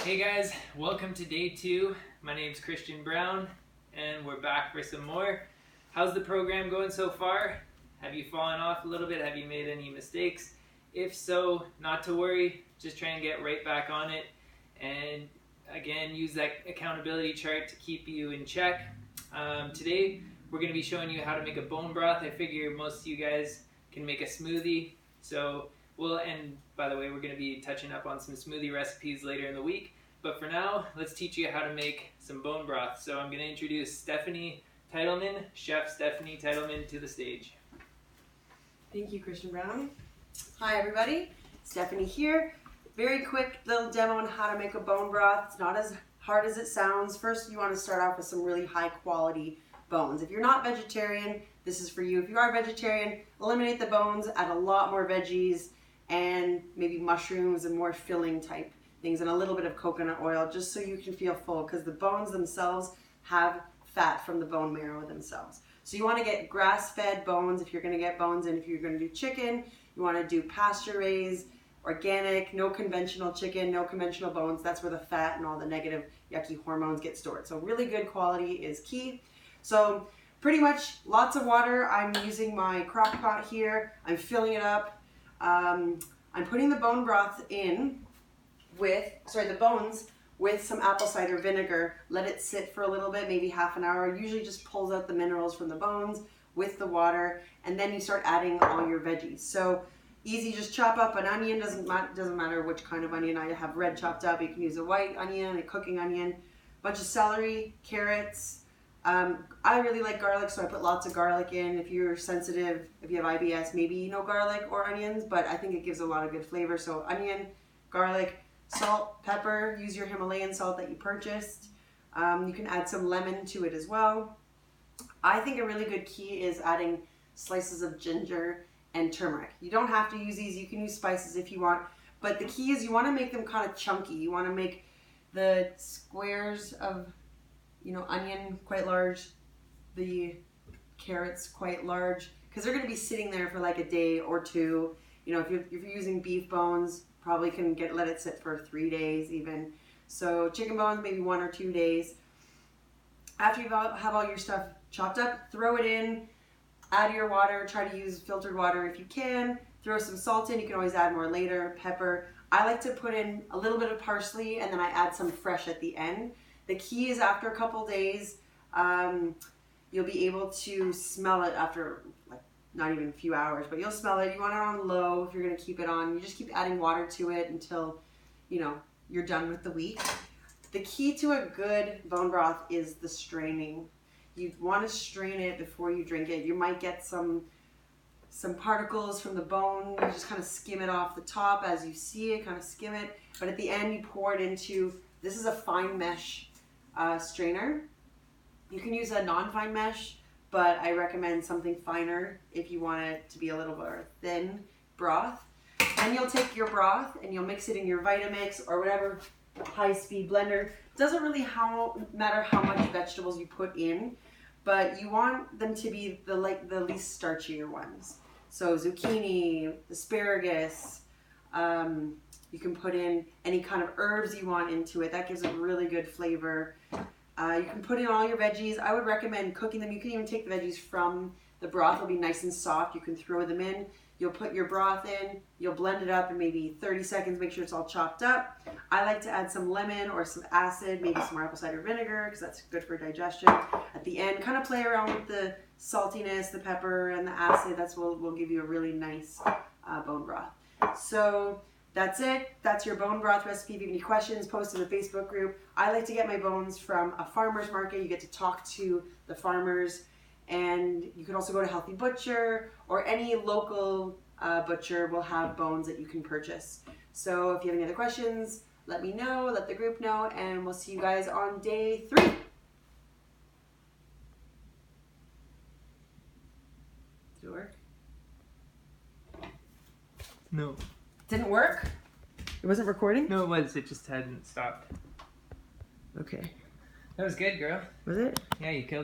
Hey guys, welcome to day 2. My name's Christian Brown and we're back for some more. How's the program going so far? Have you fallen off a little bit? Have you made any mistakes? If so, not to worry, just try and get right back on it, and again, use that accountability chart to keep you in check. Today we're going to be showing you how to make a bone broth. I figure most of you guys can make a smoothie, and by the way, we're going to be touching up on some smoothie recipes later in the week. But for now, let's teach you how to make some bone broth. So I'm going to introduce Stephanie Teitelman, Chef Stephanie Teitelman, to the stage. Thank you, Christian Brown. Hi everybody, Stephanie here. Very quick little demo on how to make a bone broth. It's not as hard as it sounds. First, you want to start off with some really high quality bones. If you're not vegetarian, this is for you. If you are vegetarian, eliminate the bones, add a lot more veggies and maybe mushrooms and more filling type things and a little bit of coconut oil just so you can feel full, because the bones themselves have fat from the bone marrow themselves. So you want to get grass-fed bones if you're going to get bones, and if you're going to do chicken, you want to do pasture-raised, organic, no conventional chicken, no conventional bones. That's where the fat and all the negative yucky hormones get stored. So really good quality is key. So pretty much lots of water. I'm using my crock pot here. I'm filling it up. I'm putting the bone broth in the bones with some apple cider vinegar. Let it sit for a little bit, maybe half an hour. Usually just pulls out the minerals from the bones with the water, and then you start adding all your veggies. So easy, just chop up an onion. Doesn't matter which kind of onion. I have red chopped up. You can use a white onion, a cooking onion, a bunch of celery, carrots. I really like garlic, so I put lots of garlic in. If you're sensitive, if you have IBS, maybe no garlic or onions, but I think it gives a lot of good flavor. So onion, garlic, salt, pepper. Use your Himalayan salt that you purchased. You can add some lemon to it as well. I think a really good key is adding slices of ginger and turmeric. You don't have to use these. You can use spices if you want, but the key is you want to make them kind of chunky. You want to make the squares of onion quite large, the carrots quite large, because they're going to be sitting there for like a day or two. If you're using beef bones, probably can let it sit for 3 days even. So chicken bones, maybe 1 or 2 days. After you have all your stuff chopped up, throw it in, add your water. Try to use filtered water if you can. Throw some salt in. You can always add more later. Pepper. I like to put in a little bit of parsley, and then I add some fresh at the end. The key is after a couple days, you'll be able to smell it after not even a few hours, but you'll smell it. You want it on low if you're going to keep it on. You just keep adding water to it until you're done with the week. The key to a good bone broth is the straining. You want to strain it before you drink it. You might get some particles from the bone. You just kind of skim it off the top as you see it, kind of skim it. But at the end, you pour it into, this is a fine mesh strainer. You can use a non-fine mesh, but I recommend something finer if you want it to be a little more thin broth. And you'll take your broth and you'll mix it in your Vitamix or whatever high-speed blender. Doesn't really matter how much vegetables you put in, but you want them to be the least starchier ones. So zucchini, asparagus. You can put in any kind of herbs you want into it. That gives a really good flavor. You can put in all your veggies. I would recommend cooking them. You can even take the veggies from the broth. It'll be nice and soft. You can throw them in. You'll put your broth in. You'll blend it up in maybe 30 seconds. Make sure it's all chopped up. I like to add some lemon or some acid, maybe some apple cider vinegar, because that's good for digestion. At the end, kind of play around with the saltiness, the pepper, and the acid. That's what will give you a really nice bone broth. So that's it. That's your bone broth recipe. If you have any questions, post in the Facebook group. I like to get my bones from a farmer's market. You get to talk to the farmers, and you can also go to Healthy Butcher, or any local butcher will have bones that you can purchase. So if you have any other questions, let me know, let the group know, and we'll see you guys on day 3. Did it work? No. Didn't work? It wasn't recording? No, it was. It just hadn't stopped. Okay. That was good, girl. Was it? Yeah, you killed it.